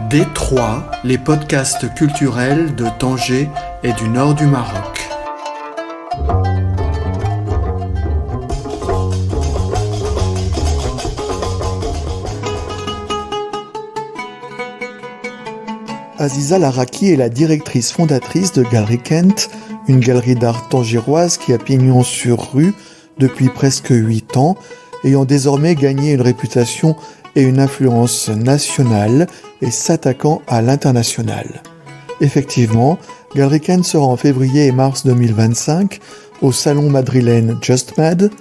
D3, les podcasts culturels de Tanger et du nord du Maroc. Aziza Laraki est la directrice fondatrice de Galerie Kent, une galerie d'art tangéroise qui a pignon sur rue depuis presque 8 ans, ayant désormais gagné une réputation et une influence nationale et s'attaquant à l'international. Effectivement, Galerie Kent sera en février et mars 2025 au salon madrilène Just Mad,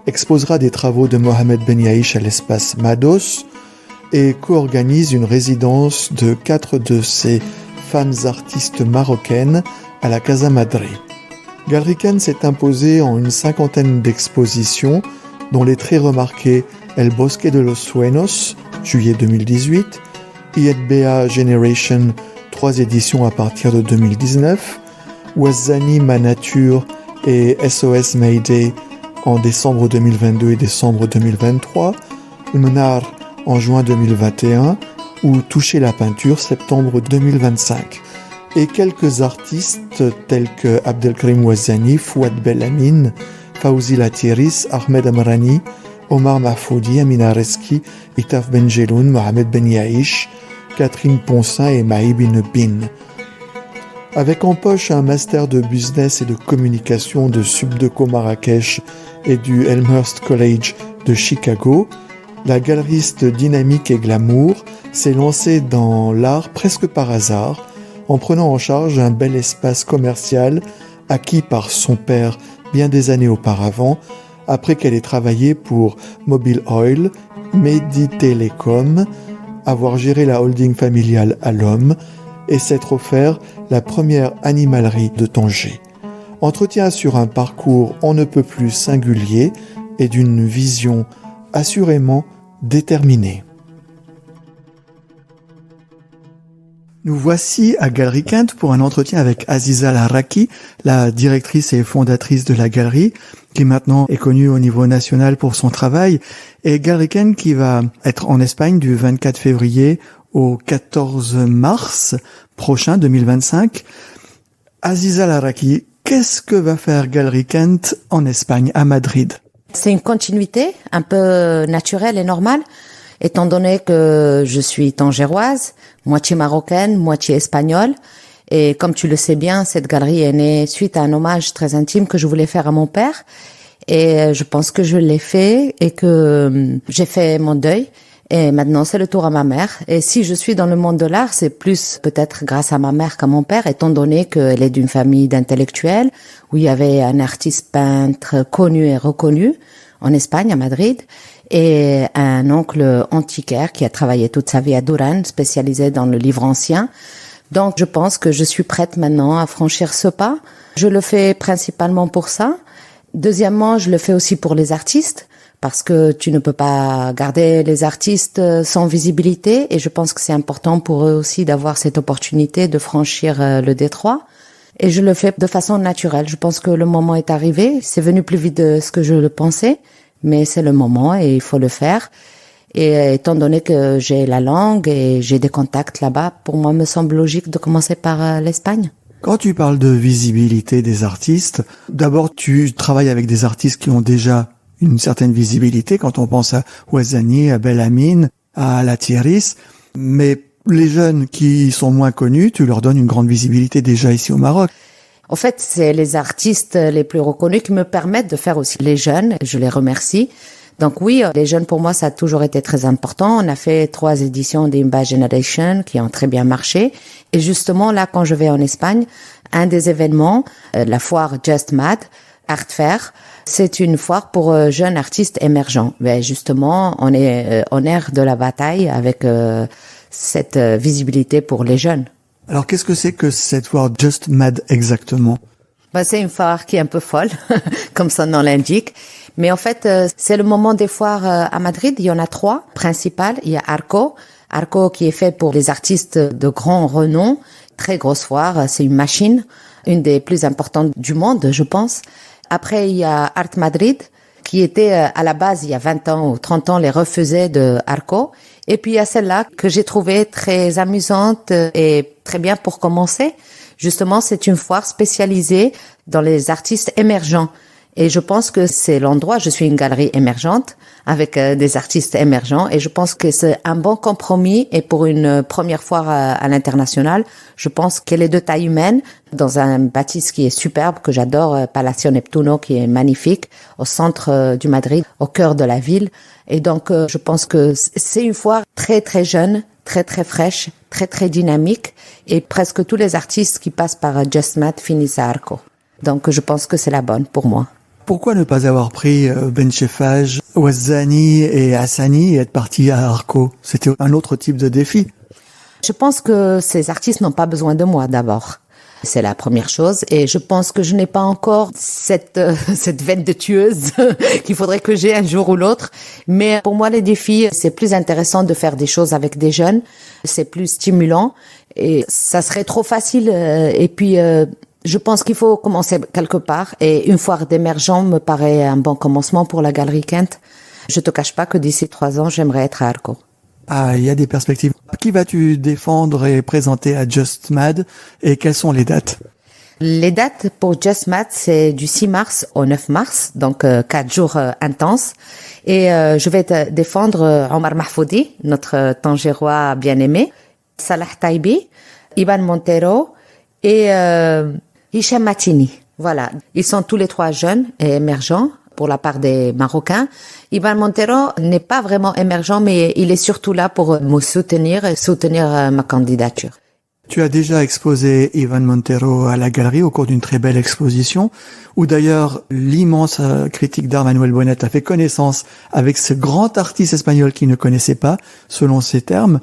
exposera des travaux de Mohamed Ben Yaïch à l'espace Mados et co-organise une résidence de 4 de ses femmes artistes marocaines à la Casa Madre. Galerie Kent s'est imposée en une 50aine d'expositions, dont les très remarquées El Bosque de los Sueños, juillet 2018, IEDBA Generation, 3 éditions à partir de 2019, Ouazzani Ma Nature et SOS Mayday en décembre 2022 et décembre 2023, Mnar en juin 2021 ou Toucher la peinture, septembre 2025. Et quelques artistes tels que Abdelkrim Ouazzani, Fouad Bellamin, Fawzi Latiris, Ahmed Amrani, Omar Mahfoudi, Amina Reski, Itaf Benjeloun, Mohamed Ben Yaïch, Catherine Poncin et Mahi Bin Bin. Avec en poche un master de business et de communication de Subdeco Marrakech et du Elmhurst College de Chicago, la galeriste dynamique et glamour s'est lancée dans l'art presque par hasard, en prenant en charge un bel espace commercial acquis par son père bien des années auparavant, après qu'elle ait travaillé pour Mobile Oil, Medi Telecom, avoir géré la holding familiale à l'homme et s'être offert la première animalerie de Tanger. Entretien sur un parcours on ne peut plus singulier et d'une vision assurément déterminée. Nous voici à Galerie Kent pour un entretien avec Aziza Laraki, la directrice et fondatrice de la galerie, qui maintenant est connue au niveau national pour son travail, et Galerie Kent qui va être en Espagne du 24 février au 14 mars prochain 2025. Aziza Laraki, qu'est-ce que va faire Galerie Kent en Espagne, à Madrid? C'est une continuité un peu naturelle et normale, étant donné que je suis tangéroise, moitié marocaine, moitié espagnole. Et comme tu le sais bien, cette galerie est née suite à un hommage très intime que je voulais faire à mon père. Et je pense que je l'ai fait et que j'ai fait mon deuil. Et maintenant, c'est le tour à ma mère. Et si je suis dans le monde de l'art, c'est plus peut-être grâce à ma mère qu'à mon père, étant donné qu'elle est d'une famille d'intellectuels, où il y avait un artiste peintre connu et reconnu en Espagne, à Madrid, et un oncle antiquaire qui a travaillé toute sa vie à Duran, spécialisé dans le livre ancien. Donc, je pense que je suis prête maintenant à franchir ce pas. Je le fais principalement pour ça. Deuxièmement, je le fais aussi pour les artistes, parce que tu ne peux pas garder les artistes sans visibilité, et je pense que c'est important pour eux aussi d'avoir cette opportunité de franchir le détroit. Et je le fais de façon naturelle. Je pense que le moment est arrivé. C'est venu plus vite de ce que je le pensais, mais c'est le moment et il faut le faire. Et étant donné que j'ai la langue et j'ai des contacts là-bas, pour moi, me semble logique de commencer par l'Espagne. Quand tu parles de visibilité des artistes, d'abord tu travailles avec des artistes qui ont déjà une certaine visibilité, quand on pense à Ouazzani, à Bellamin, à Latiris, mais les jeunes qui sont moins connus, tu leur donnes une grande visibilité déjà ici au Maroc. En fait, c'est les artistes les plus reconnus qui me permettent de faire aussi les jeunes. Je les remercie. Donc oui, les jeunes pour moi, ça a toujours été très important. On a fait 3 éditions d'Imba Generation qui ont très bien marché. Et justement, là, quand je vais en Espagne, un des événements, la foire Just Mad, Art Fair, c'est une foire pour jeunes artistes émergents. Mais justement, on est en ère de la bataille avec cette visibilité pour les jeunes. Alors, qu'est-ce que c'est que cette foire Just Mad exactement? C'est une foire qui est un peu folle, comme son nom l'indique. Mais en fait, c'est le moment des foires à Madrid. Il y en a 3 principales. Il y a Arco qui est fait pour les artistes de grand renom. Très grosse foire, c'est une machine, une des plus importantes du monde, je pense. Après, il y a Art Madrid, qui étaient à la base, il y a 20 ans ou 30 ans, les refusaient de Arco. Et puis il y a celle-là que j'ai trouvée très amusante et très bien pour commencer. Justement, c'est une foire spécialisée dans les artistes émergents. Et je pense que c'est l'endroit, je suis une galerie émergente avec des artistes émergents et je pense que c'est un bon compromis et pour une première foire à l'international, je pense qu'elle est de taille humaine dans un bâtisse qui est superbe, que j'adore, Palacio Neptuno, qui est magnifique, au centre du Madrid, au cœur de la ville. Et donc, je pense que c'est une foire très très jeune, très très fraîche, très très dynamique et presque tous les artistes qui passent par Just Mat finissent à Arco. Donc, je pense que c'est la bonne pour moi. Pourquoi ne pas avoir pris Benchefaj, Ouazzani et Hassani et être parti à Arco? C'était un autre type de défi. Je pense que ces artistes n'ont pas besoin de moi d'abord. C'est la première chose et je pense que je n'ai pas encore cette veine de tueuse qu'il faudrait que j'ai un jour ou l'autre. Mais pour moi, les défis, c'est plus intéressant de faire des choses avec des jeunes. C'est plus stimulant et ça serait trop facile. Et puis, je pense qu'il faut commencer quelque part et une foire d'émergents me paraît un bon commencement pour la Galerie Kent. Je te cache pas que d'ici 3 ans, j'aimerais être à Arco. Ah, il y a des perspectives. Qui vas-tu défendre et présenter à Just Mad et quelles sont les dates? Les dates pour Just Mad, c'est du 6 mars au 9 mars, donc 4 jours intenses. Et je vais défendre Omar Mahfoudi, notre Tangérois bien-aimé, Salah Taibi, Iban Montero et Hicham Matini. Voilà, ils sont tous les 3 jeunes et émergents pour la part des Marocains. Iban Montero n'est pas vraiment émergent, mais il est surtout là pour me soutenir et soutenir ma candidature. Tu as déjà exposé Iban Montero à la galerie au cours d'une très belle exposition, où d'ailleurs l'immense critique d'art Manuel Bonnet a fait connaissance avec ce grand artiste espagnol qu'il ne connaissait pas, selon ses termes.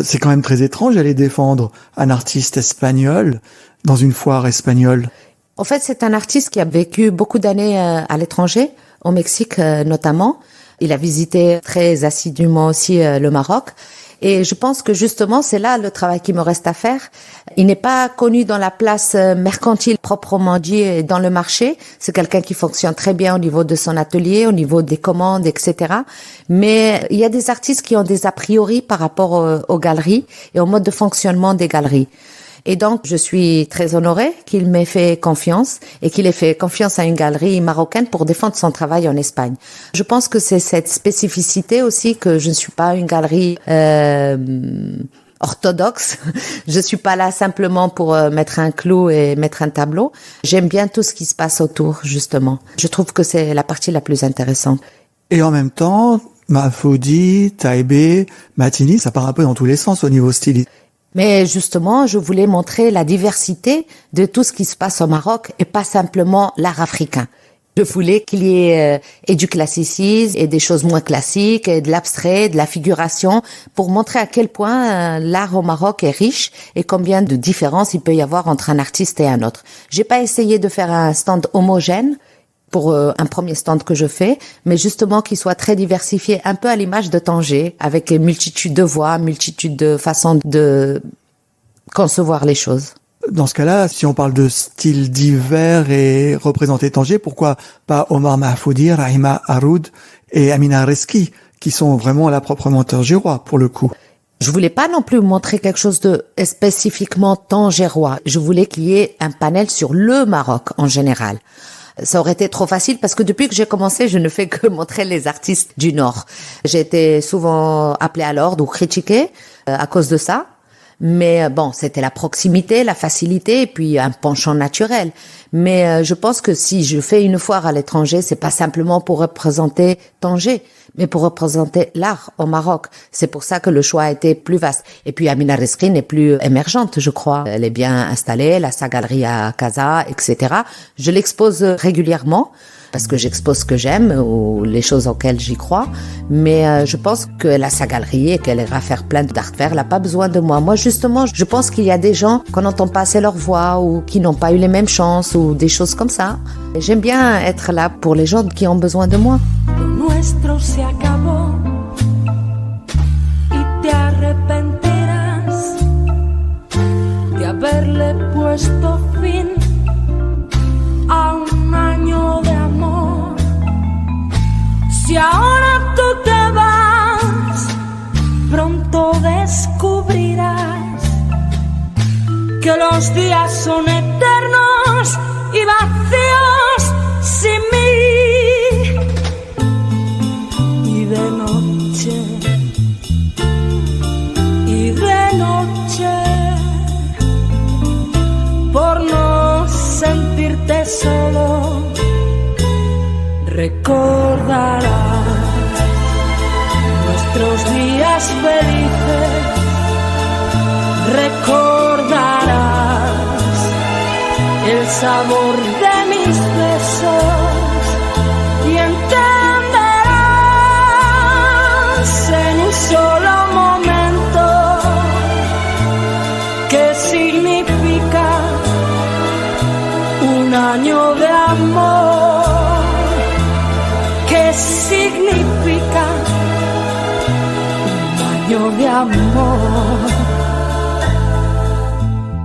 C'est quand même très étrange d'aller défendre un artiste espagnol dans une foire espagnole. En fait, c'est un artiste qui a vécu beaucoup d'années à l'étranger, au Mexique notamment. Il a visité très assidûment aussi le Maroc. Et je pense que justement, c'est là le travail qui me reste à faire. Il n'est pas connu dans la place mercantile proprement dit et dans le marché. C'est quelqu'un qui fonctionne très bien au niveau de son atelier, au niveau des commandes, etc. Mais il y a des artistes qui ont des a priori par rapport aux galeries et au mode de fonctionnement des galeries. Et donc, je suis très honorée qu'il m'ait fait confiance et qu'il ait fait confiance à une galerie marocaine pour défendre son travail en Espagne. Je pense que c'est cette spécificité aussi que je ne suis pas une galerie orthodoxe. Je suis pas là simplement pour mettre un clou et mettre un tableau. J'aime bien tout ce qui se passe autour, justement. Je trouve que c'est la partie la plus intéressante. Et en même temps, Mahfoudi, Taibé, Matini, ça part un peu dans tous les sens au niveau stylistique. Mais justement, je voulais montrer la diversité de tout ce qui se passe au Maroc et pas simplement l'art africain. Je voulais qu'il y ait et du classicisme et des choses moins classiques et de l'abstrait, de la figuration pour montrer à quel point l'art au Maroc est riche et combien de différences il peut y avoir entre un artiste et un autre. J'ai pas essayé de faire un stand homogène pour un premier stand que je fais, mais justement qu'il soit très diversifié, un peu à l'image de Tanger, avec une multitude de voix, multitude de façons de concevoir les choses. Dans ce cas-là, si on parle de styles divers et représenter Tanger, pourquoi pas Omar Mahfoudi, Rahima Haroud et Amina Reski, qui sont vraiment à la proprement tangérois pour le coup? Je voulais pas non plus montrer quelque chose de spécifiquement tangérois. Je voulais qu'il y ait un panel sur le Maroc en général. Ça aurait été trop facile parce que depuis que j'ai commencé, je ne fais que montrer les artistes du Nord. J'ai été souvent appelée à l'ordre ou critiquée à cause de ça. Mais bon, c'était la proximité, la facilité et puis un penchant naturel. Mais je pense que si je fais une foire à l'étranger, c'est pas simplement pour représenter Tanger, mais pour représenter l'art au Maroc. C'est pour ça que le choix a été plus vaste. Et puis Amina Reski n'est plus émergente, je crois. Elle est bien installée, elle a sa galerie à Casa, etc. Je l'expose régulièrement parce que j'expose ce que j'aime ou les choses auxquelles j'y crois. Mais je pense qu'elle a sa galerie et qu'elle ira faire plein d'art faire. Elle n'a pas besoin de moi. Moi, justement, je pense qu'il y a des gens qu'on n'entend pas assez leur voix ou qui n'ont pas eu les mêmes chances ou des choses comme ça. Et j'aime bien être là pour les gens qui ont besoin de moi. Lo nuestro se acabó y te arrepentirás de haberle puesto fin a un año de amor que los días son eternos y vacíos sin mí. Y de noche, por no sentirte solo, recordarás nuestros días felices, recordarás el sabor de mis besos y entenderás en un solo momento qué significa un año de amor, qué significa un año de amor.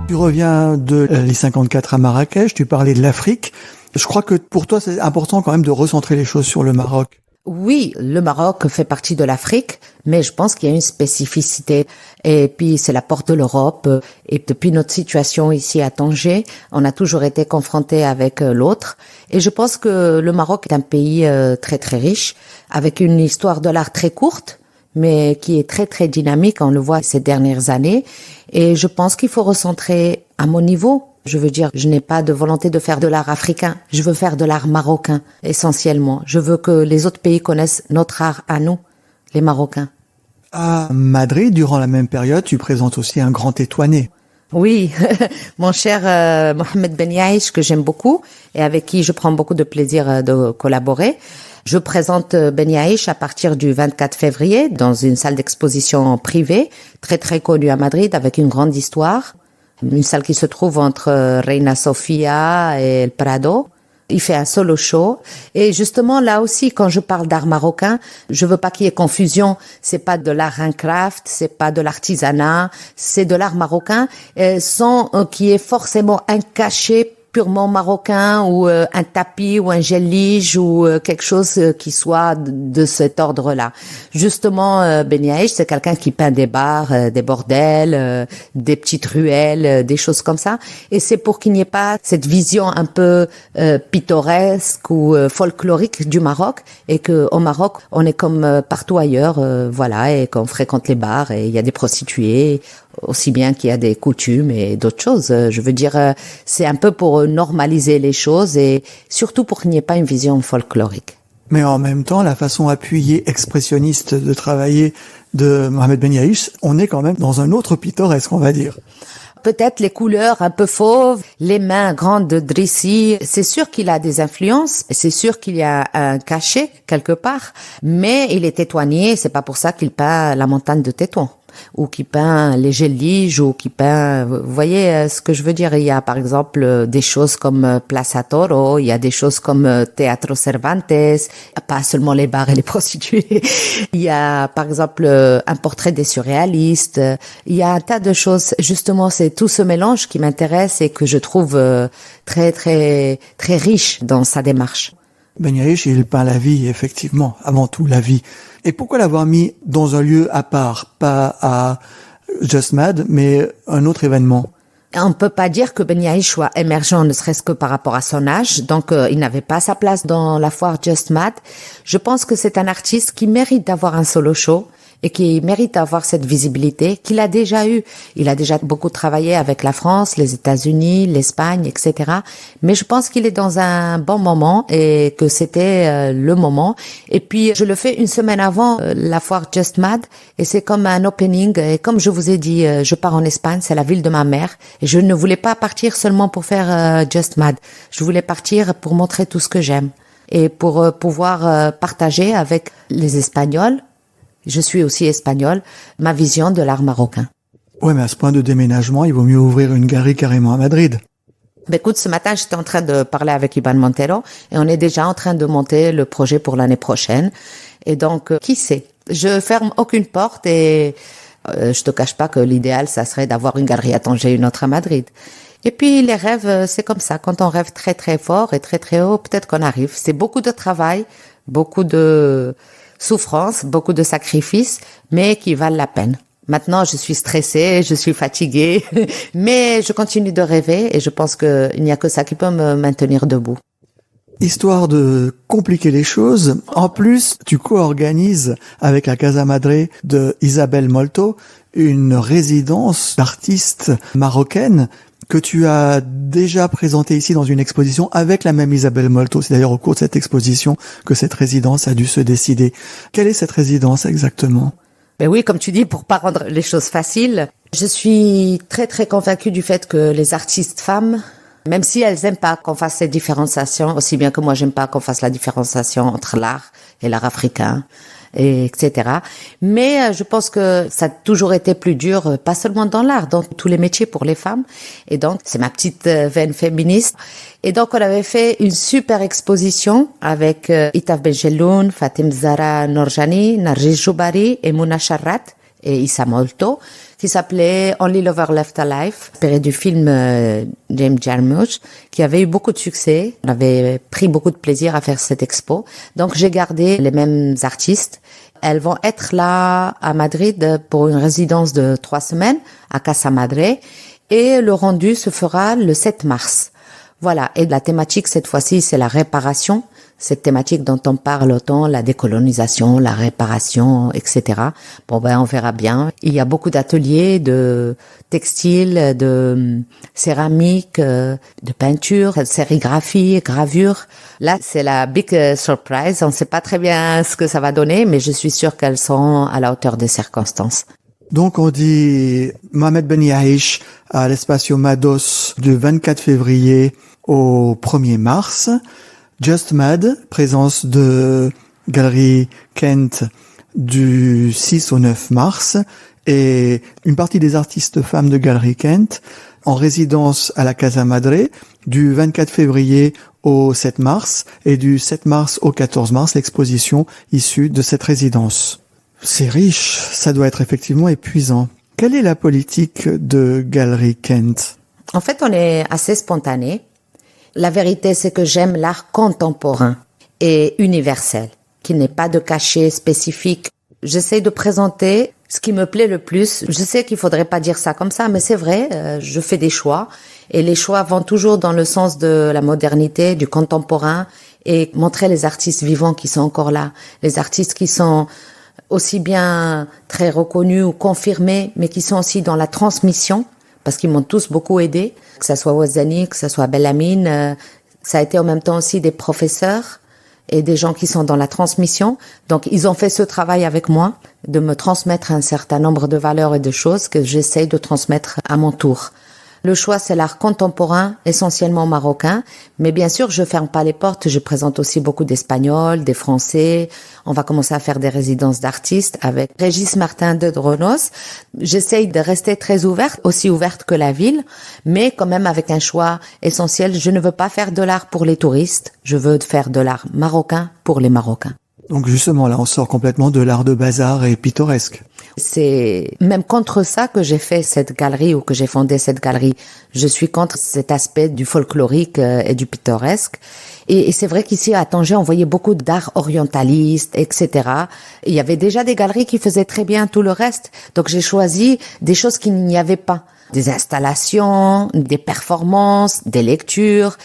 Tu reviens de les 54 à Marrakech, tu parlais de l'Afrique. Je crois que pour toi, c'est important quand même de recentrer les choses sur le Maroc. Oui, le Maroc fait partie de l'Afrique, mais je pense qu'il y a une spécificité. Et puis, c'est la porte de l'Europe. Et depuis notre situation ici à Tanger, on a toujours été confrontés avec l'autre. Et je pense que le Maroc est un pays très, très riche, avec une histoire de l'art très courte, mais qui est très, très dynamique. On le voit ces dernières années. Et je pense qu'il faut recentrer à mon niveau. Je veux dire, je n'ai pas de volonté de faire de l'art africain. Je veux faire de l'art marocain, essentiellement. Je veux que les autres pays connaissent notre art à nous, les Marocains. À Madrid, durant la même période, tu présentes aussi un grand étoilé. Oui, mon cher Mohamed Ben Yaïch, que j'aime beaucoup et avec qui je prends beaucoup de plaisir de collaborer. Je présente Ben Yaïch à partir du 24 février dans une salle d'exposition privée, très très connue à Madrid, avec une grande histoire. Une salle qui se trouve entre Reina Sofia et El Prado. Il fait un solo show. Et justement, là aussi, quand je parle d'art marocain, je veux pas qu'il y ait confusion. C'est pas de l'art handcraft, c'est pas de l'artisanat, c'est de l'art marocain, sans qu'il y ait forcément un cachet purement marocain ou un tapis ou un gel-lige ou quelque chose qui soit de cet ordre-là. Justement, Ben Yaïch, c'est quelqu'un qui peint des bars, des bordels, des petites ruelles, des choses comme ça. Et c'est pour qu'il n'y ait pas cette vision un peu pittoresque ou folklorique du Maroc et que au Maroc, on est comme partout ailleurs, voilà, et qu'on fréquente les bars et il y a des prostituées, aussi bien qu'il y a des coutumes et d'autres choses. Je veux dire, c'est un peu pour normaliser les choses et surtout pour qu'il n'y ait pas une vision folklorique. Mais en même temps, la façon appuyée, expressionniste de travailler de Mohamed Ben Yaïch, on est quand même dans un autre pittoresque, on va dire. Peut-être les couleurs un peu fauves, les mains grandes de Drissi. C'est sûr qu'il a des influences, c'est sûr qu'il y a un cachet quelque part, mais il est tétoinier, c'est pas pour ça qu'il peint la montagne de Tétouan. Ou qui peint les gel-liges, ou qui peint, vous voyez ce que je veux dire. Il y a par exemple des choses comme Plaza Toro, il y a des choses comme Teatro Cervantes, pas seulement les bars et les prostituées. Il y a par exemple un portrait des surréalistes. Il y a un tas de choses. Justement, c'est tout ce mélange qui m'intéresse et que je trouve très très très riche dans sa démarche. Ben Yaïch, il peint la vie, effectivement, avant tout la vie. Et pourquoi l'avoir mis dans un lieu à part, pas à Just Mad, mais un autre événement? On peut pas dire que Ben Yaïch soit émergent, ne serait-ce que par rapport à son âge. Donc, il n'avait pas sa place dans la foire Just Mad. Je pense que c'est un artiste qui mérite d'avoir un solo show et qui mérite d'avoir cette visibilité qu'il a déjà eu. Il a déjà beaucoup travaillé avec la France, les États-Unis, l'Espagne, etc. Mais je pense qu'il est dans un bon moment et que c'était le moment. Et puis, je le fais une semaine avant la foire Just Mad et c'est comme un opening. Et comme je vous ai dit, je pars en Espagne, c'est la ville de ma mère. Et je ne voulais pas partir seulement pour faire Just Mad. Je voulais partir pour montrer tout ce que j'aime et pour pouvoir partager avec les Espagnols. Je suis aussi espagnole, ma vision de l'art marocain. Ouais, mais à ce point de déménagement, il vaut mieux ouvrir une galerie carrément à Madrid. Ben écoute, ce matin, j'étais en train de parler avec Iban Montero et on est déjà en train de monter le projet pour l'année prochaine. Et donc, qui sait? Je ferme aucune porte et je te cache pas que l'idéal, ça serait d'avoir une galerie à Tanger et une autre à Madrid. Et puis, les rêves, c'est comme ça. Quand on rêve très très fort et très très haut, peut-être qu'on arrive. C'est beaucoup de travail, beaucoup de souffrance, beaucoup de sacrifices, mais qui valent la peine. Maintenant, je suis stressée, je suis fatiguée, mais je continue de rêver et je pense qu'il n'y a que ça qui peut me maintenir debout. Histoire de compliquer les choses, en plus, tu co-organises avec la Casa Madre de Isabel Molto une résidence d'artistes marocaines que tu as déjà présentée ici dans une exposition avec la même Isabel Molto. C'est d'ailleurs au cours de cette exposition que cette résidence a dû se décider. Quelle est cette résidence exactement ? Ben oui, comme tu dis, pour pas rendre les choses faciles, je suis très très convaincue du fait que les artistes femmes, même si elles aiment pas qu'on fasse cette différenciation, aussi bien que moi j'aime pas qu'on fasse la différenciation entre l'art et l'art africain, et etc. Mais je pense que ça a toujours été plus dur, pas seulement dans l'art, dans tous les métiers pour les femmes. Et donc, c'est ma petite veine féministe. Et donc, on avait fait une super exposition avec Itaf Benjelloun, Fatim Zahra Norjani, Narjis Joubari et Mouna Charrat et Issa Molto, qui s'appelait Only Lover Left Alive, inspiré du film James Jarmusch, qui avait eu beaucoup de succès. On avait pris beaucoup de plaisir à faire cette expo. Donc, j'ai gardé les mêmes artistes. Elles vont être là à Madrid pour une résidence de 3 semaines à Casa Madre et le rendu se fera le 7 mars. Voilà. Et la thématique cette fois-ci, c'est la réparation. Cette thématique dont on parle autant, la décolonisation, la réparation, etc. Bon, ben, on verra bien. Il y a beaucoup d'ateliers de textile, de céramique, de peinture, de sérigraphie, gravure. Là, c'est la big surprise. On ne sait pas très bien ce que ça va donner, mais je suis sûre qu'elles seront à la hauteur des circonstances. Donc on dit Mohamed Ben Yahish à l'Espacio Mados du 24 février au 1er mars. Just Mad, présence de Galerie Kent du 6 au 9 mars et une partie des artistes femmes de Galerie Kent en résidence à la Casa Madre du 24 février au 7 mars et du 7 mars au 14 mars, l'exposition issue de cette résidence. C'est riche, ça doit être effectivement épuisant. Quelle est la politique de Galerie Kent ? En fait, on est assez spontané. La vérité, c'est que j'aime l'art contemporain et universel, qui n'est pas de cachet spécifique. J'essaie de présenter ce qui me plaît le plus. Je sais qu'il faudrait pas dire ça comme ça, mais c'est vrai, je fais des choix. Et les choix vont toujours dans le sens de la modernité, du contemporain, et montrer les artistes vivants qui sont encore là. Les artistes qui sont aussi bien très reconnus ou confirmés, mais qui sont aussi dans la transmission, parce qu'ils m'ont tous beaucoup aidé, que ça soit Ouazzani, que ça soit Bellamine, ça a été en même temps aussi des professeurs et des gens qui sont dans la transmission. Donc, ils ont fait ce travail avec moi, de me transmettre un certain nombre de valeurs et de choses que j'essaye de transmettre à mon tour. Le choix, c'est l'art contemporain, essentiellement marocain. Mais bien sûr, je ferme pas les portes. Je présente aussi beaucoup d'Espagnols, des Français. On va commencer à faire des résidences d'artistes avec Régis Martin de Dronos. J'essaye de rester très ouverte, aussi ouverte que la ville, mais quand même avec un choix essentiel. Je ne veux pas faire de l'art pour les touristes. Je veux faire de l'art marocain pour les Marocains. Donc justement, là, on sort complètement de l'art de bazar et pittoresque. C'est même contre ça que j'ai fait cette galerie ou que j'ai fondé cette galerie. Je suis contre cet aspect du folklorique et du pittoresque. Et c'est vrai qu'ici à Tanger, on voyait beaucoup d'art orientaliste, etc. Il y avait déjà des galeries qui faisaient très bien tout le reste. Donc j'ai choisi des choses qu'il n'y avait pas. Des installations, des performances, des lectures,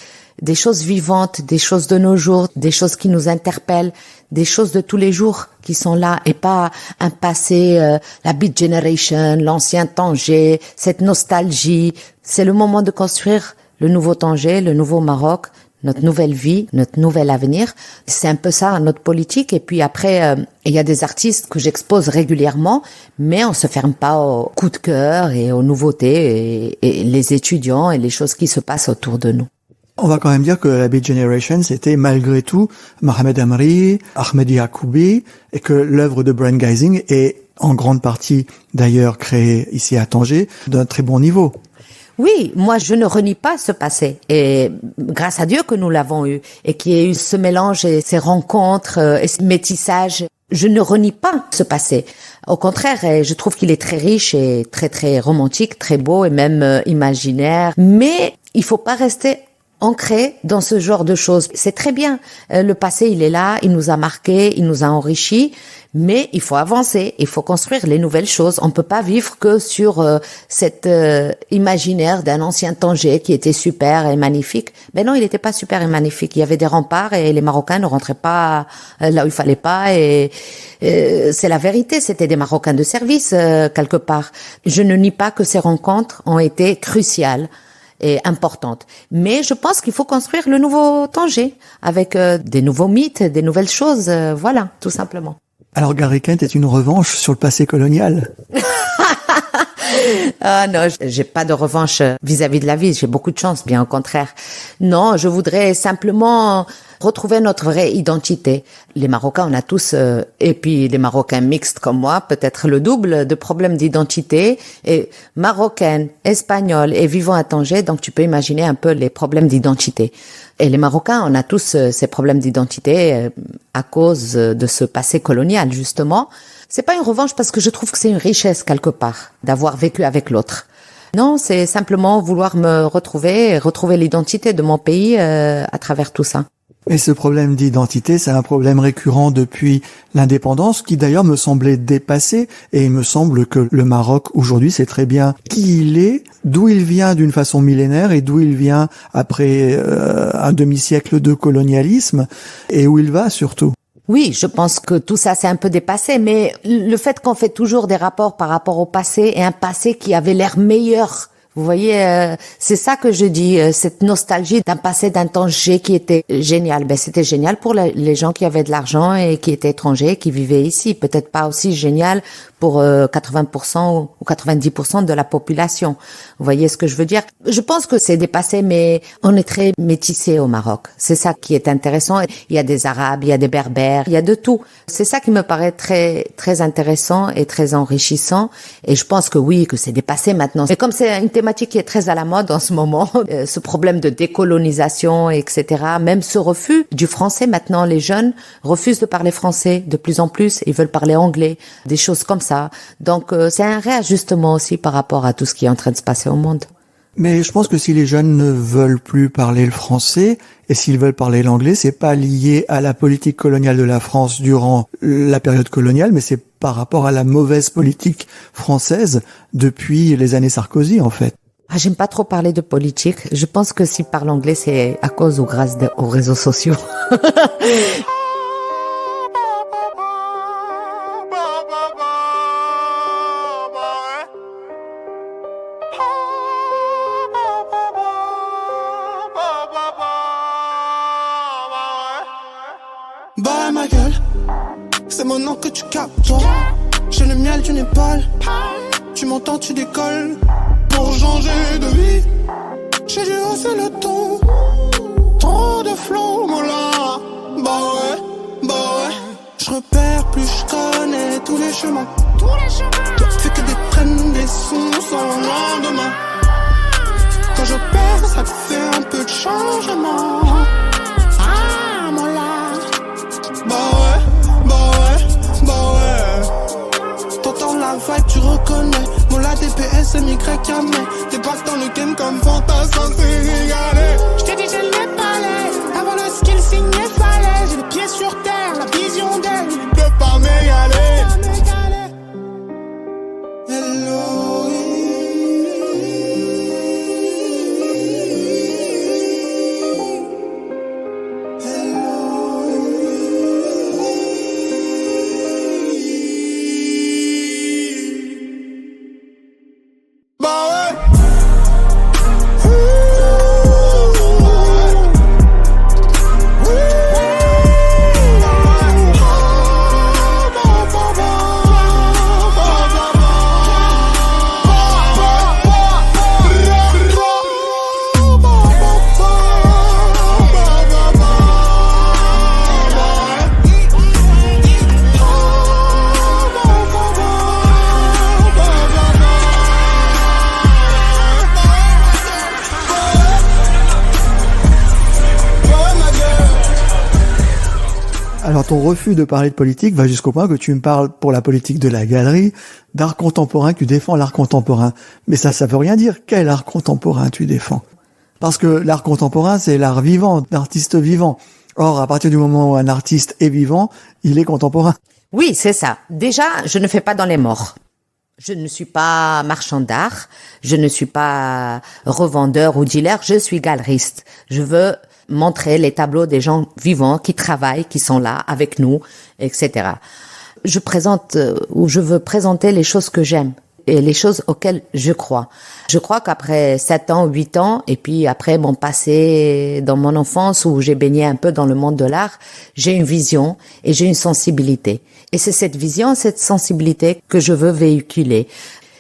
des choses vivantes, des choses de nos jours, des choses qui nous interpellent, des choses de tous les jours qui sont là et pas un passé, la Beat Generation, l'ancien Tanger, cette nostalgie. C'est le moment de construire le nouveau Tanger, le nouveau Maroc, notre nouvelle vie, notre nouvel avenir. C'est un peu ça, notre politique. Et puis après, il y a des artistes que j'expose régulièrement, mais on se ferme pas au coup de cœur et aux nouveautés et les étudiants et les choses qui se passent autour de nous. On va quand même dire que la Beat Generation, c'était malgré tout Mohamed Amri, Ahmed Yacoubi, et que l'œuvre de Brent Geising est en grande partie d'ailleurs créée ici à Tanger d'un très bon niveau. Oui, moi je ne renie pas ce passé et grâce à Dieu que nous l'avons eu et qu'il y ait eu ce mélange et ces rencontres et ce métissage. Je ne renie pas ce passé. Au contraire, je trouve qu'il est très riche et très très romantique, très beau et même imaginaire. Mais il faut pas rester ancré dans ce genre de choses. C'est très bien. Le passé, il est là, il nous a marqués, il nous a enrichis, Mais il faut avancer, il faut construire les nouvelles choses. On peut pas vivre que sur cet imaginaire d'un ancien Tanger qui était super et magnifique. Ben non, il n'était pas super et magnifique. Il y avait des remparts et les Marocains ne rentraient pas là où il fallait pas. Et c'est la vérité, c'était des Marocains de service quelque part. Je ne nie pas que ces rencontres ont été cruciales et importante. Mais je pense qu'il faut construire le nouveau Tanger avec des nouveaux mythes, des nouvelles choses, voilà, tout simplement. Alors Gary Kent est une revanche sur le passé colonial. Ah non, j'ai pas de revanche vis-à-vis de la vie, j'ai beaucoup de chance, bien au contraire. Non, je voudrais simplement retrouver notre vraie identité. Les Marocains, on a tous, et puis les Marocains mixtes comme moi, peut-être le double de problèmes d'identité, et marocaine, espagnole et vivant à Tanger, donc tu peux imaginer un peu les problèmes d'identité. Et les Marocains, on a tous ces problèmes d'identité à cause de ce passé colonial, justement. C'est pas une revanche parce que je trouve que c'est une richesse quelque part d'avoir vécu avec l'autre. Non, c'est simplement vouloir me retrouver et retrouver l'identité de mon pays à travers tout ça. Et ce problème d'identité, c'est un problème récurrent depuis l'indépendance, qui d'ailleurs me semblait dépassé, et il me semble que le Maroc aujourd'hui sait très bien qui il est, d'où il vient d'une façon millénaire et d'où il vient après un demi-siècle de colonialisme, et où il va surtout. Oui, je pense que tout ça c'est un peu dépassé, mais le fait qu'on fait toujours des rapports par rapport au passé et un passé qui avait l'air meilleur. Vous voyez, c'est ça que je dis, cette nostalgie d'un passé, d'un Tanger qui était génial. Ben, c'était génial pour les gens qui avaient de l'argent et qui étaient étrangers, qui vivaient ici. Peut-être pas aussi génial pour 80% ou 90% de la population. Vous voyez ce que je veux dire? Je pense que c'est dépassé, mais on est très métissé au Maroc. C'est ça qui est intéressant. Il y a des Arabes, il y a des Berbères, il y a de tout. C'est ça qui me paraît très très intéressant et très enrichissant. Et je pense que oui, que c'est dépassé maintenant. Mais comme c'est une thématique qui est très à la mode en ce moment, ce problème de décolonisation, etc. Même ce refus du français maintenant, les jeunes refusent de parler français de plus en plus. Ils veulent parler anglais, des choses comme ça. Donc c'est un réajustement aussi par rapport à tout ce qui est en train de se passer au monde. Mais je pense que si les jeunes ne veulent plus parler le français, et s'ils veulent parler l'anglais, c'est pas lié à la politique coloniale de la France durant la période coloniale, mais c'est par rapport à la mauvaise politique française depuis les années Sarkozy, en fait. Ah, j'aime pas trop parler de politique. Je pense que s'ils parlent anglais, c'est à cause ou grâce aux réseaux sociaux. Bah ma gueule, c'est maintenant que tu captes toi. J'ai le miel d'une épaule. Tu m'entends, tu décolles. Pour changer de vie, j'ai dû hausser le ton. Trop de flow, mon là. Bah ouais. Je repère plus, je connais tous les chemins. Toi, tu fais que des traînes, des sons sans lendemain. Quand je perds, ça te fait un peu de changement. Ah, mon là. Bah ouais. T'entends la vibe, tu reconnais. Mon la DPS, MYAME. Débarque dans le game comme fantasme, c'est régalé. J't'ai dit, j'ai les palais. Avant le skill signé, fallait. J'ai les pieds sur terre, la vision d'elle. Il peut pas m'égaler. Hello. Alors ton refus de parler de politique va jusqu'au point que tu me parles pour la politique de la galerie, d'art contemporain, que tu défends l'art contemporain. Mais ça veut rien dire. Quel art contemporain tu défends? Parce que l'art contemporain, c'est l'art vivant, l'artiste vivant. Or, à partir du moment où un artiste est vivant, il est contemporain. Oui, c'est ça. Déjà, je ne fais pas dans les morts. Je ne suis pas marchand d'art, je ne suis pas revendeur ou dealer, je suis galeriste. Je veux montrer les tableaux des gens vivants qui travaillent, qui sont là avec nous, etc. Je présente ou je veux présenter les choses que j'aime et les choses auxquelles je crois. Je crois qu'après 7 ans, 8 ans, et puis après mon passé dans mon enfance où j'ai baigné un peu dans le monde de l'art, j'ai une vision et j'ai une sensibilité. Et c'est cette vision, cette sensibilité que je veux véhiculer.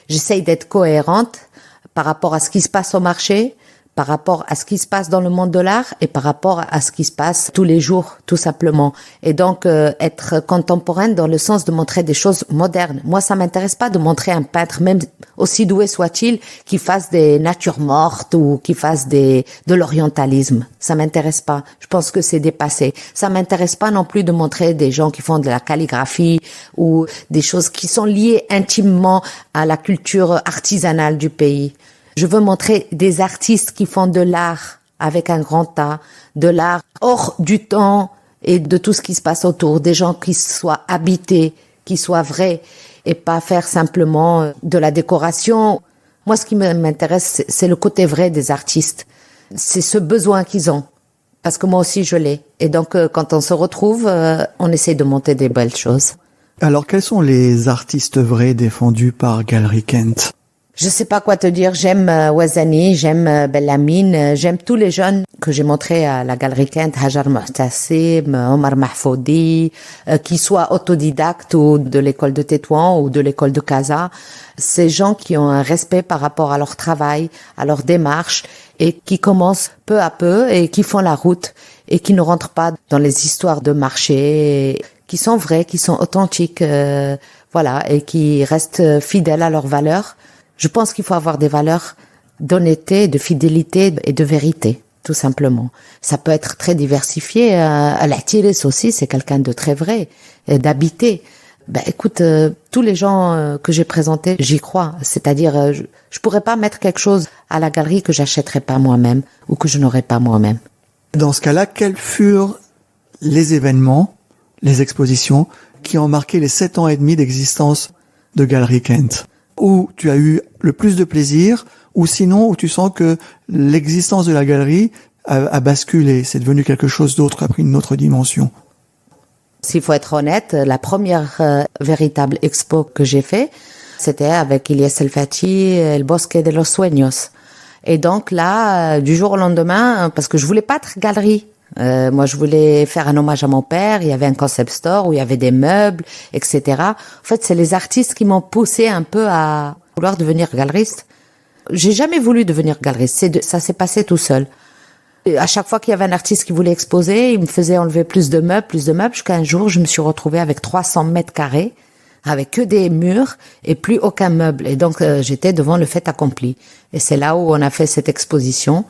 J'essaye d'être cohérente par rapport à ce qui se passe au marché, par rapport à ce qui se passe dans le monde de l'art et par rapport à ce qui se passe tous les jours, tout simplement. Et donc, être contemporaine dans le sens de montrer des choses modernes. Moi, ça m'intéresse pas de montrer un peintre, même aussi doué soit-il, qui fasse des natures mortes ou qui fasse de l'orientalisme. Ça m'intéresse pas. Je pense que c'est dépassé. Ça m'intéresse pas non plus de montrer des gens qui font de la calligraphie ou des choses qui sont liées intimement à la culture artisanale du pays. Je veux montrer des artistes qui font de l'art avec un grand A, de l'art hors du temps et de tout ce qui se passe autour, des gens qui soient habités, qui soient vrais et pas faire simplement de la décoration. Moi, ce qui m'intéresse, c'est le côté vrai des artistes. C'est ce besoin qu'ils ont. Parce que moi aussi, je l'ai. Et donc, quand on se retrouve, on essaie de monter des belles choses. Alors, quels sont les artistes vrais défendus par Galerie Kent ? Je sais pas quoi te dire. J'aime Ouazani, j'aime Bellamine, j'aime tous les jeunes que j'ai montrés à la Galerie Kent, Hajar Muhtassim, Omar Mahfoudi, qui soient autodidactes ou de l'école de Tétouan ou de l'école de Casa. Ces gens qui ont un respect par rapport à leur travail, à leur démarche et qui commencent peu à peu et qui font la route et qui ne rentrent pas dans les histoires de marché, qui sont vrais, qui sont authentiques, voilà, et qui restent fidèles à leurs valeurs. Je pense qu'il faut avoir des valeurs d'honnêteté, de fidélité et de vérité, tout simplement. Ça peut être très diversifié. Al-Atiris aussi, c'est quelqu'un de très vrai, d'habité. Ben, écoute, tous les gens que j'ai présentés, j'y crois. C'est-à-dire, je pourrais pas mettre quelque chose à la galerie que j'achèterais pas moi-même ou que je n'aurais pas moi-même. Dans ce cas-là, quels furent les événements, les expositions qui ont marqué les 7 ans et demi d'existence de Galerie Kent ? Où tu as eu le plus de plaisir, ou sinon où tu sens que l'existence de la galerie a basculé, c'est devenu quelque chose d'autre, a pris une autre dimension. S'il faut être honnête, la première véritable expo que j'ai fait, c'était avec Ilyes El-Fati, El Bosque de los Sueños. Et donc là, du jour au lendemain, parce que je voulais pas être galerie. Moi, je voulais faire un hommage à mon père. Il y avait un concept store où il y avait des meubles, etc. En fait, c'est les artistes qui m'ont poussé un peu à vouloir devenir galeriste. J'ai jamais voulu devenir galeriste. Ça s'est passé tout seul. Et à chaque fois qu'il y avait un artiste qui voulait exposer, il me faisait enlever plus de meubles, jusqu'à un jour, je me suis retrouvée avec 300 mètres carrés, avec que des murs et plus aucun meuble. Et donc, j'étais devant le fait accompli. Et c'est là où on a fait cette exposition.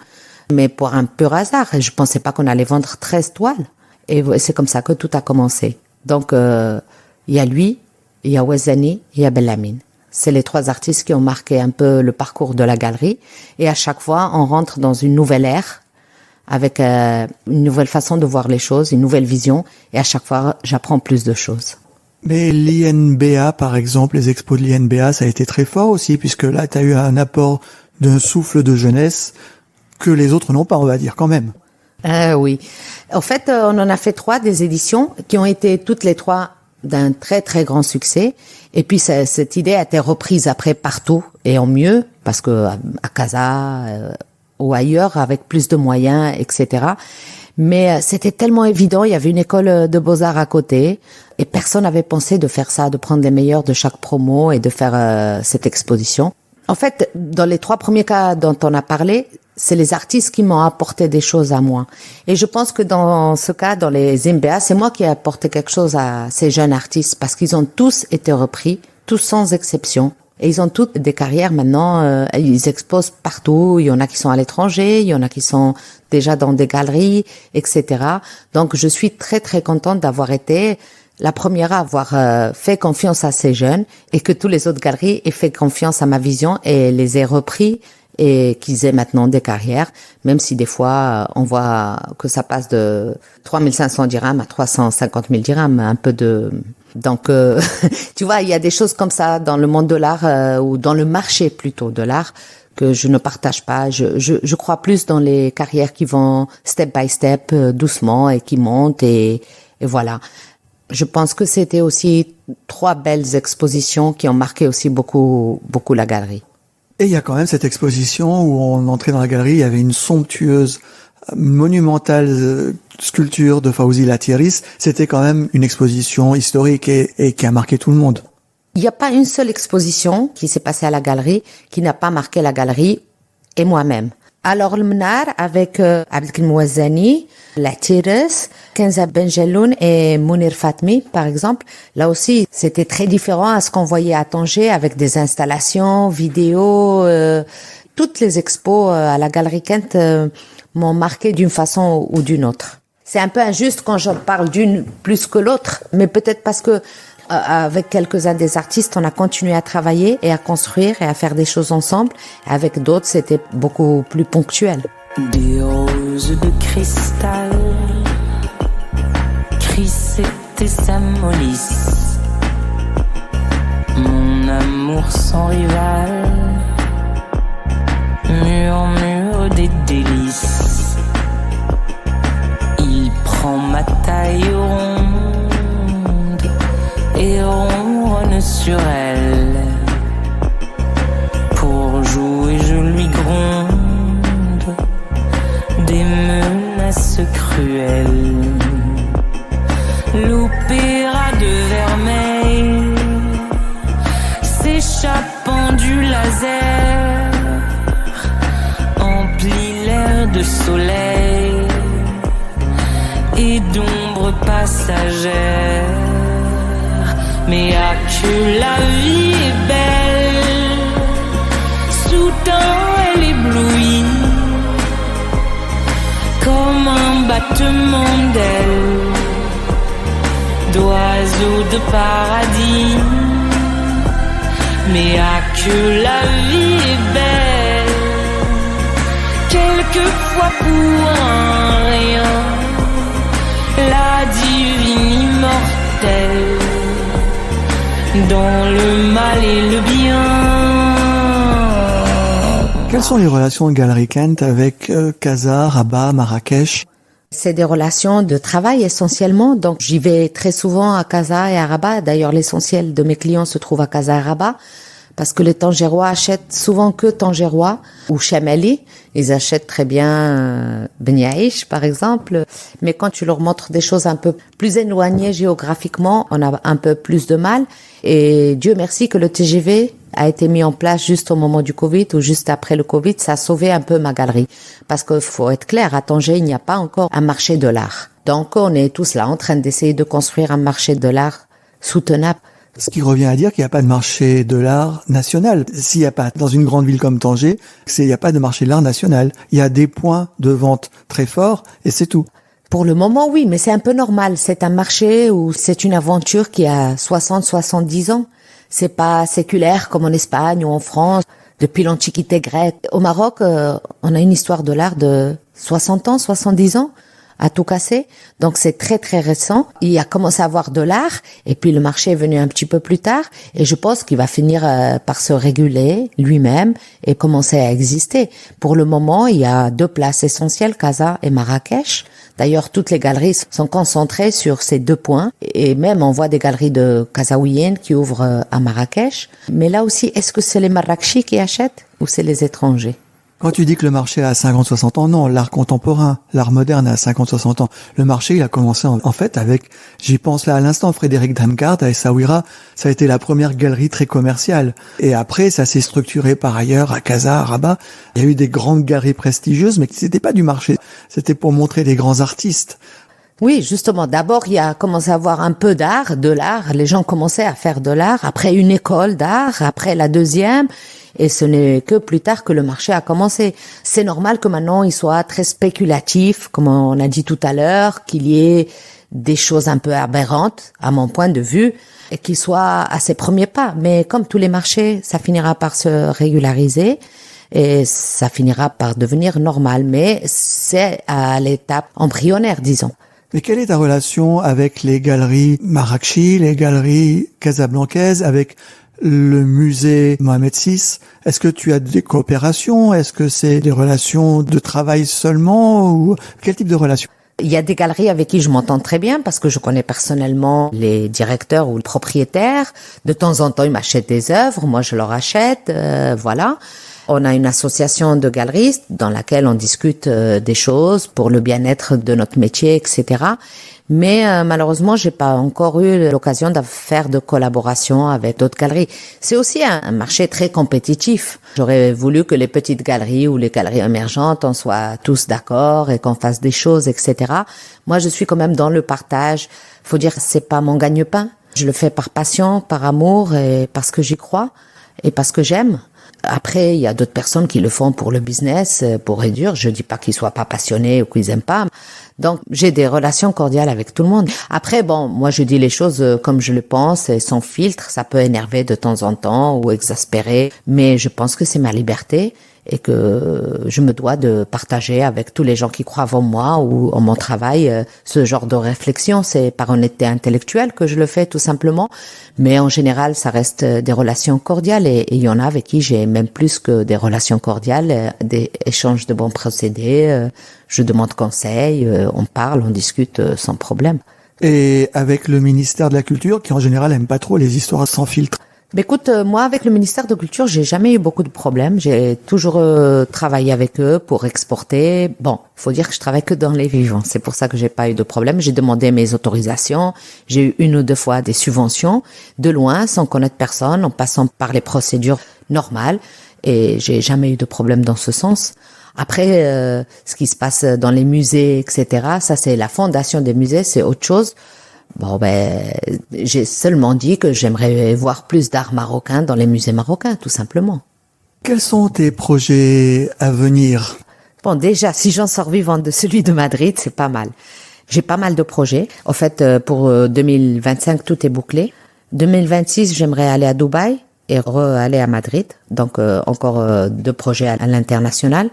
Mais pour un pur hasard, je pensais pas qu'on allait vendre 13 toiles. Et c'est comme ça que tout a commencé. Donc, il y a lui, il y a Ouazani, il y a Bellamine. C'est les 3 artistes qui ont marqué un peu le parcours de la galerie. Et à chaque fois, on rentre dans une nouvelle ère, avec une nouvelle façon de voir les choses, une nouvelle vision. Et à chaque fois, j'apprends plus de choses. Mais l'INBA, par exemple, les expos de l'INBA, ça a été très fort aussi, puisque là, tu as eu un apport d'un souffle de jeunesse que les autres n'ont pas, on va dire, quand même. Oui. En fait, on en a fait 3 des éditions qui ont été toutes les 3 d'un très très grand succès. Et puis cette idée a été reprise après partout et en mieux, parce que à Casa ou ailleurs avec plus de moyens, etc. Mais c'était tellement évident. Il y avait une école de beaux-arts à côté et personne n'avait pensé de faire ça, de prendre les meilleurs de chaque promo et de faire cette exposition. En fait, dans les 3 premiers cas dont on a parlé, c'est les artistes qui m'ont apporté des choses à moi. Et je pense que dans ce cas, dans les MBA, c'est moi qui ai apporté quelque chose à ces jeunes artistes parce qu'ils ont tous été repris, tous sans exception. Et ils ont toutes des carrières maintenant, ils exposent partout. Il y en a qui sont à l'étranger, il y en a qui sont déjà dans des galeries, etc. Donc je suis très très contente d'avoir été la première à avoir fait confiance à ces jeunes et que tous les autres galeries aient fait confiance à ma vision et les aient repris et qu'ils aient maintenant des carrières, même si des fois on voit que ça passe de 3500 dirhams à 350 000 dirhams, un peu de Donc, tu vois, il y a des choses comme ça dans le monde de l'art ou dans le marché plutôt de l'art que je ne partage pas. Je crois plus dans les carrières qui vont step by step, doucement et qui montent et voilà. Je pense que c'était aussi 3 belles expositions qui ont marqué aussi beaucoup la galerie. Et il y a quand même cette exposition où on entrait dans la galerie, il y avait une somptueuse, monumentale sculpture de Fawzi Latiris. C'était quand même une exposition historique et qui a marqué tout le monde. Il n'y a pas une seule exposition qui s'est passée à la galerie qui n'a pas marqué la galerie et moi-même. Alors le Mnar avec Abdelkrim Ouazzani, Latiris, Kenza Benjeloun et Mounir Fatmi par exemple. Là aussi, c'était très différent à ce qu'on voyait à Tanger avec des installations, vidéos. Toutes les expos à la Galerie Kent m'ont marqué d'une façon ou d'une autre. C'est un peu injuste quand je parle d'une plus que l'autre, mais peut-être parce que avec quelques-uns des artistes, on a continué à travailler et à construire et à faire des choses ensemble. Avec d'autres, c'était beaucoup plus ponctuel. Des roses de cristal, Chryssette et Samolis, mon amour sans rival, murmure des délices. Il prend ma taille ronde et ronronne sur elle. Pour jouer, je lui gronde des menaces cruelles. L'opéra de vermeil s'échappant du laser emplit l'air de soleil et d'ombre passagère. Mais à que la vie est belle, soudain elle éblouit comme un battement d'ailes d'oiseaux de paradis. Mais à que la vie est belle, quelquefois pour un rien, la divine immortelle dans le mal et le bien. Quelles sont les relations de Galerie Kent avec Casa, Rabat, Marrakech? C'est des relations de travail essentiellement, donc j'y vais très souvent à Casa et à Rabat. D'ailleurs, l'essentiel de mes clients se trouve à Casa et Rabat, parce que les Tangérois achètent souvent que Tangérois ou Chamali. Ils achètent très bien Ben Yaïch, par exemple. Mais quand tu leur montres des choses un peu plus éloignées géographiquement, on a un peu plus de mal. Et Dieu merci que le TGV a été mis en place juste au moment du Covid ou juste après le Covid. Ça a sauvé un peu ma galerie. Parce qu'il faut être clair, à Tanger, il n'y a pas encore un marché de l'art. Donc on est tous là en train d'essayer de construire un marché de l'art soutenable. Ce qui revient à dire qu'il n'y a pas de marché de l'art national. S'il n'y a pas, dans une grande ville comme Tanger, il n'y a pas de marché de l'art national. Il y a des points de vente très forts et c'est tout. Pour le moment, oui, mais c'est un peu normal. C'est un marché où c'est une aventure qui a 60-70 ans. C'est pas séculaire comme en Espagne ou en France, depuis l'Antiquité grecque. Au Maroc, on a une histoire de l'art de 60 ans, 70 ans. À tout casser. Donc c'est très très récent. Il a commencé à avoir de l'art et puis le marché est venu un petit peu plus tard et je pense qu'il va finir par se réguler lui-même et commencer à exister. Pour le moment, il y a 2 places essentielles, Casa et Marrakech. D'ailleurs, toutes les galeries sont concentrées sur ces 2 points et même on voit des galeries de Kazaouiennes qui ouvrent à Marrakech. Mais là aussi, est-ce que c'est les Marrakechis qui achètent ou c'est les étrangers? Quand tu dis que le marché a 50-60 ans, non, l'art contemporain, l'art moderne a 50-60 ans. Le marché, il a commencé en fait avec, j'y pense là à l'instant, Frédéric Dankart à Essaouira, ça a été la première galerie très commerciale. Et après, ça s'est structuré par ailleurs à Casa, à Rabat. Il y a eu des grandes galeries prestigieuses, mais c'était pas du marché. C'était pour montrer des grands artistes. Oui, justement. D'abord, il y a commencé à avoir un peu d'art, de l'art. Les gens commençaient à faire de l'art. Après, une école d'art. Après, la deuxième. Et ce n'est que plus tard que le marché a commencé. C'est normal que maintenant, il soit très spéculatif, comme on a dit tout à l'heure, qu'il y ait des choses un peu aberrantes, à mon point de vue, et qu'il soit à ses premiers pas. Mais comme tous les marchés, ça finira par se régulariser. Et ça finira par devenir normal. Mais c'est à l'étape embryonnaire, disons. Mais quelle est ta relation avec les galeries Marrakchi, les galeries casablancaises, avec le musée Mohamed VI? Est-ce que tu as des coopérations? Est-ce que c'est des relations de travail seulement? Ou quel type de relation? Il y a des galeries avec qui je m'entends très bien parce que je connais personnellement les directeurs ou les propriétaires. De temps en temps, ils m'achètent des œuvres, moi je leur achète, voilà. On a une association de galeristes dans laquelle on discute des choses pour le bien-être de notre métier, etc. Mais malheureusement, j'ai pas encore eu l'occasion de faire de collaboration avec d'autres galeries. C'est aussi un marché très compétitif. J'aurais voulu que les petites galeries ou les galeries émergentes, on soit tous d'accord et qu'on fasse des choses, etc. Moi, je suis quand même dans le partage. Faut dire, c'est pas mon gagne-pain. Je le fais par passion, par amour et parce que j'y crois et parce que j'aime. Après, il y a d'autres personnes qui le font pour le business, pour réduire. Je dis pas qu'ils soient pas passionnés ou qu'ils aiment pas. Donc, j'ai des relations cordiales avec tout le monde. Après, bon, moi, je dis les choses comme je le pense et sans filtre. Ça peut énerver de temps en temps ou exaspérer. Mais je pense que c'est ma liberté et que je me dois de partager avec tous les gens qui croient en moi ou en mon travail ce genre de réflexion. C'est par honnêteté intellectuelle que je le fais tout simplement, mais en général ça reste des relations cordiales et il y en a avec qui j'ai même plus que des relations cordiales, des échanges de bons procédés, je demande conseil, on parle, on discute sans problème. Et avec le ministère de la Culture qui en général aime pas trop les histoires sans filtre. Mais écoute, moi avec le ministère de Culture, j'ai jamais eu beaucoup de problèmes. J'ai toujours travaillé avec eux pour exporter. Bon, faut dire que je travaille que dans les vivants. C'est pour ça que j'ai pas eu de problème. J'ai demandé mes autorisations. J'ai eu 1 ou 2 fois des subventions de loin, sans connaître personne, en passant par les procédures normales. Et j'ai jamais eu de problème dans ce sens. Après, ce qui se passe dans les musées, etc., ça c'est la fondation des musées, c'est autre chose. Bon, j'ai seulement dit que j'aimerais voir plus d'art marocain dans les musées marocains, tout simplement. Quels sont tes projets à venir? Bon, déjà, si j'en sors vivante de celui de Madrid, c'est pas mal. J'ai pas mal de projets. En fait, pour 2025, tout est bouclé. 2026, j'aimerais aller à Dubaï et aller à Madrid. Donc, encore 2 projets à l'international.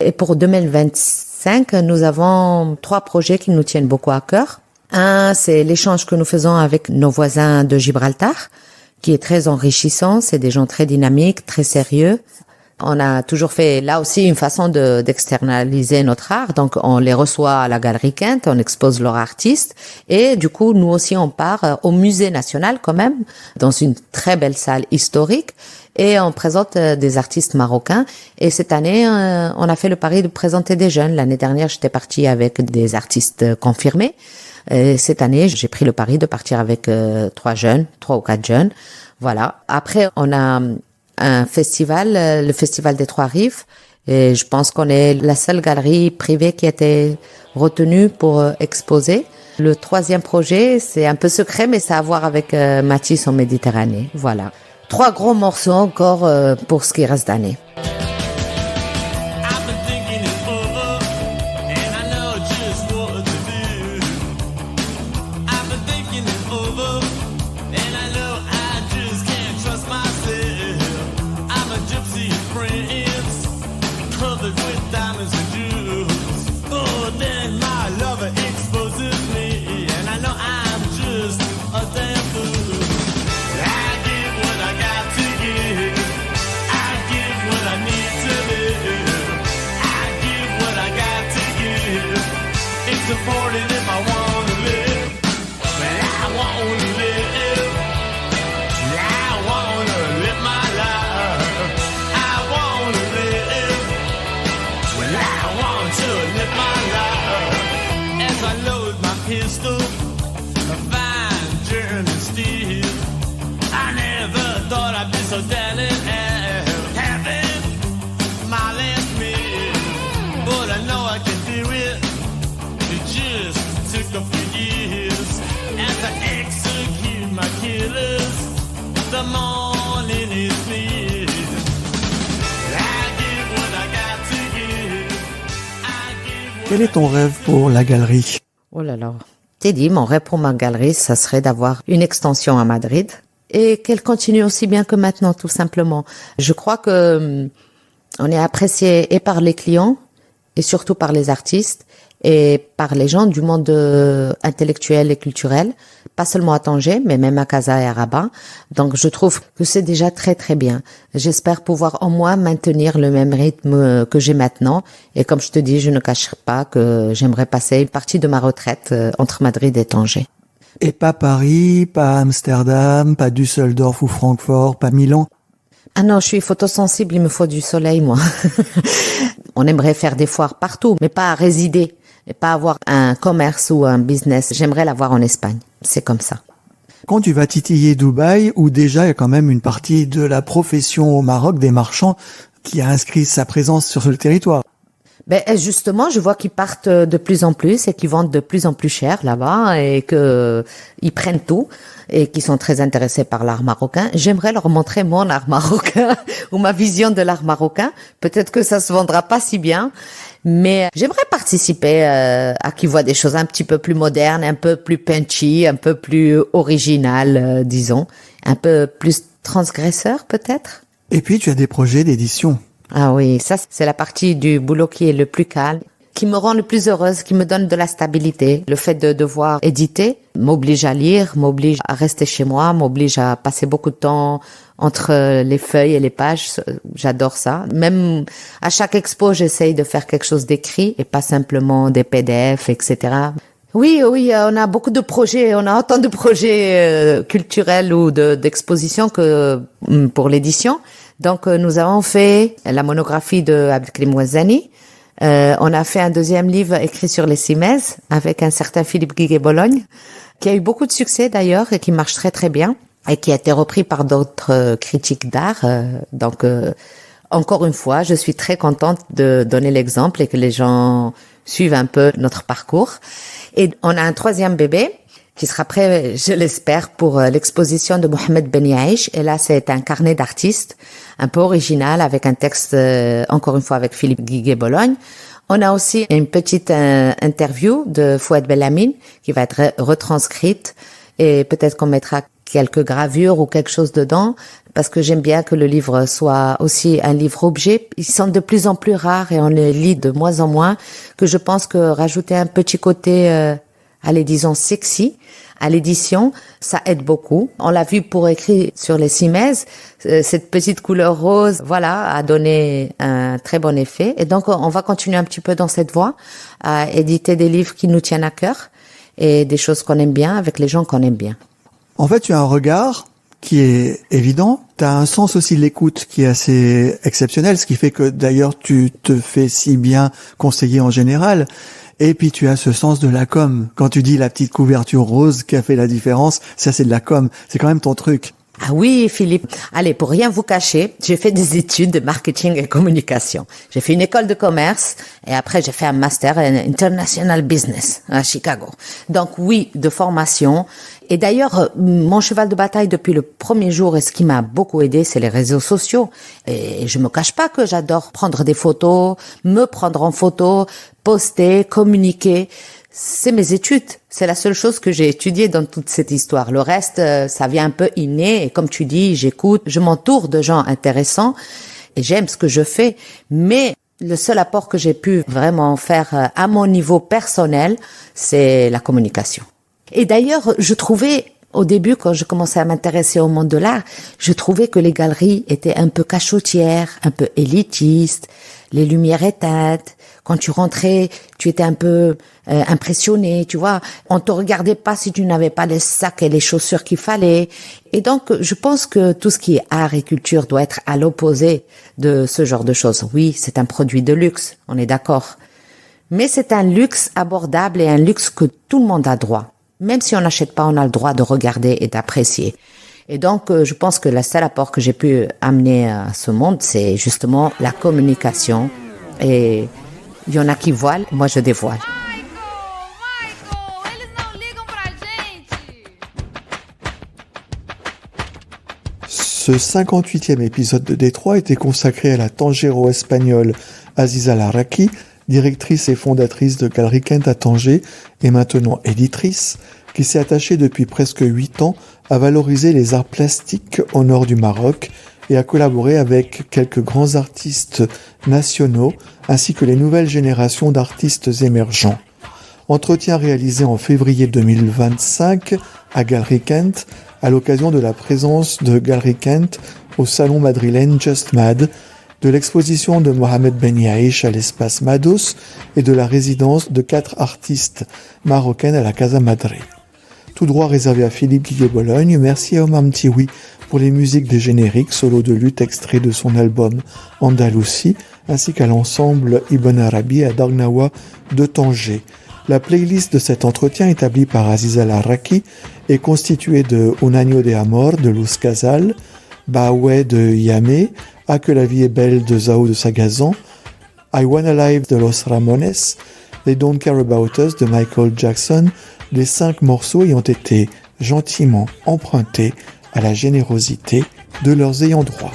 Et pour 2025, nous avons 3 projets qui nous tiennent beaucoup à cœur. Un, c'est l'échange que nous faisons avec nos voisins de Gibraltar, qui est très enrichissant. C'est des gens très dynamiques, très sérieux. On a toujours fait là aussi une façon d'externaliser notre art. Donc, on les reçoit à la Galerie Kent, on expose leurs artistes. Et du coup, nous aussi, on part au Musée national quand même, dans une très belle salle historique. Et on présente des artistes marocains. Et cette année, on a fait le pari de présenter des jeunes. L'année dernière, j'étais partie avec des artistes confirmés. Et cette année, j'ai pris le pari de partir avec 3 ou 4 jeunes. Voilà. Après, on a un festival, le Festival des Trois Rives. Et je pense qu'on est la seule galerie privée qui a été retenue pour exposer. Le 3e projet, c'est un peu secret, mais ça a à voir avec Matisse en Méditerranée. Voilà. 3 gros morceaux encore pour ce qui reste d'année. Quel est ton rêve pour la galerie? Oh là là. T'es dit, mon rêve pour ma galerie, ça serait d'avoir une extension à Madrid et qu'elle continue aussi bien que maintenant, tout simplement. Je crois que on est apprécié et par les clients et surtout par les artistes et par les gens du monde intellectuel et culturel, pas seulement à Tanger, mais même à Casa et à Rabat. Donc je trouve que c'est déjà très très bien. J'espère pouvoir au moins maintenir le même rythme que j'ai maintenant. Et comme je te dis, je ne cacherai pas que j'aimerais passer une partie de ma retraite entre Madrid et Tanger. Et pas Paris, pas Amsterdam, pas Düsseldorf ou Francfort, pas Milan? Ah non, je suis photosensible, il me faut du soleil, moi. On aimerait faire des foires partout, mais pas à résider, et pas avoir un commerce ou un business. J'aimerais l'avoir en Espagne. C'est comme ça. Quand tu vas titiller Dubaï, où déjà il y a quand même une partie de la profession au Maroc, des marchands, qui a inscrit sa présence sur le territoire. Ben justement, je vois qu'ils partent de plus en plus et qu'ils vendent de plus en plus cher là-bas et que ils prennent tout et qu'ils sont très intéressés par l'art marocain. J'aimerais leur montrer mon art marocain ou ma vision de l'art marocain. Peut-être que ça se vendra pas si bien, mais j'aimerais participer à qu'ils voient des choses un petit peu plus modernes, un peu plus punchy, un peu plus originales, disons, un peu plus transgresseurs peut-être. Et puis tu as des projets d'édition. Ah oui, ça c'est la partie du boulot qui est le plus calme, qui me rend le plus heureuse, qui me donne de la stabilité. Le fait de devoir éditer m'oblige à lire, m'oblige à rester chez moi, m'oblige à passer beaucoup de temps entre les feuilles et les pages. J'adore ça. Même à chaque expo, j'essaye de faire quelque chose d'écrit et pas simplement des PDF, etc. Oui, on a beaucoup de projets, on a autant de projets culturels ou d'expositions que pour l'édition. Donc, nous avons fait la monographie de Abdelkrim Ouazzani. On a fait un deuxième livre écrit sur les Simèzes avec un certain Philippe Guiguet-Bologne, qui a eu beaucoup de succès d'ailleurs et qui marche très très bien et qui a été repris par d'autres critiques d'art. Donc, encore une fois, je suis très contente de donner l'exemple et que les gens suivent un peu notre parcours. Et on a un troisième bébé qui sera prêt, je l'espère, pour l'exposition de Mohamed Ben Yaïch. Et là, c'est un carnet d'artistes, un peu original, avec un texte, encore une fois, avec Philippe Guiguet-Bologne. On a aussi une petite interview de Fouad Belhamine qui va être retranscrite. Et peut-être qu'on mettra quelques gravures ou quelque chose dedans, parce que j'aime bien que le livre soit aussi un livre-objet. Ils sont de plus en plus rares et on les lit de moins en moins, que je pense que rajouter un petit côté... allez, disons sexy, à l'édition, ça aide beaucoup. On l'a vu pour écrire sur les Simèzes, cette petite couleur rose, voilà, a donné un très bon effet. Et donc, on va continuer un petit peu dans cette voie, à éditer des livres qui nous tiennent à cœur et des choses qu'on aime bien avec les gens qu'on aime bien. En fait, tu as un regard qui est évident. Tu as un sens aussi de l'écoute qui est assez exceptionnel, ce qui fait que d'ailleurs tu te fais si bien conseiller en général. Et puis tu as ce sens de la com. Quand tu dis la petite couverture rose qui a fait la différence, ça c'est de la com. C'est quand même ton truc. Ah oui, Philippe. Allez, pour rien vous cacher, j'ai fait des études de marketing et communication. J'ai fait une école de commerce et après j'ai fait un master en international business à Chicago. Donc oui, de formation. Et d'ailleurs, mon cheval de bataille depuis le premier jour et ce qui m'a beaucoup aidé, c'est les réseaux sociaux. Et je me cache pas que j'adore prendre des photos, me prendre en photo, poster, communiquer. C'est mes études. C'est la seule chose que j'ai étudiée dans toute cette histoire. Le reste, ça vient un peu inné. Et comme tu dis, j'écoute, je m'entoure de gens intéressants et j'aime ce que je fais. Mais le seul apport que j'ai pu vraiment faire à mon niveau personnel, c'est la communication. Et d'ailleurs, je trouvais, au début, quand je commençais à m'intéresser au monde de l'art, je trouvais que les galeries étaient un peu cachotières, un peu élitistes, les lumières éteintes. Quand tu rentrais, tu étais un peu impressionné, tu vois. On te regardait pas si tu n'avais pas les sacs et les chaussures qu'il fallait. Et donc, je pense que tout ce qui est art et culture doit être à l'opposé de ce genre de choses. Oui, c'est un produit de luxe, on est d'accord. Mais c'est un luxe abordable et un luxe que tout le monde a droit. Même si on n'achète pas, on a le droit de regarder et d'apprécier. Et donc, je pense que le seul apport que j'ai pu amener à ce monde, c'est justement la communication. Et il y en a qui voilent, moi je dévoile. Ce 58e épisode de Détroit était consacré à la tangéro-espagnole Aziza Larraqui, directrice et fondatrice de Galerie Kent à Tanger et maintenant éditrice, qui s'est attachée depuis presque 8 ans à valoriser les arts plastiques au nord du Maroc et à collaborer avec quelques grands artistes nationaux ainsi que les nouvelles générations d'artistes émergents. Entretien réalisé en février 2025 à Galerie Kent, à l'occasion de la présence de Galerie Kent au salon madrilène Just Mad, de l'exposition de Mohamed Ben Yaïch à l'espace Mados et de la résidence de 4 artistes marocaines à la Casa Madre. Tout droit réservé à Philippe Guillet-Bologne. Merci à Omar Mtiwi pour les musiques des génériques, solo de lutte extrait de son album Andalousie, ainsi qu'à l'ensemble Ibn Arabi à Dargnawa de Tanger. La playlist de cet entretien établi par Aziza Larraqui est constituée de Un año de amor de Luz Casal, Bahoué de Yamé, Ah que la vie est belle de Zao de Sagazan, I Wanna Live de Los Ramones, They Don't Care About Us de Michael Jackson, les 5 morceaux ayant été gentiment empruntés à la générosité de leurs ayants droit.